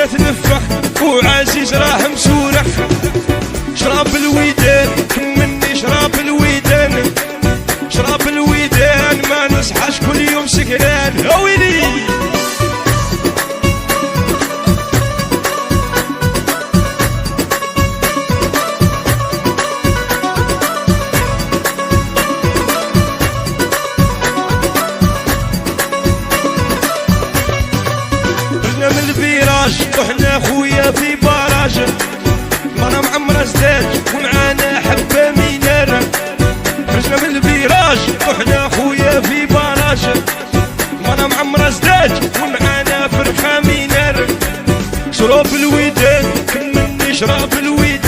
تنفخ وعزيز راح مسورخ. شراب الويدان مني شراب الويدان، شراب الويدان ما نصحاش كل يوم سكران. يا ويلي من الفيراج وحنا خويا في باراج، مرة معمرة زداج ومعانا حبة مينار. خرجنا من الفيراج وحنا خويا في باراج، مرة معمرة زداج ومعانا فرخة مينار. شراب الويدان كل من يشرب الويدان،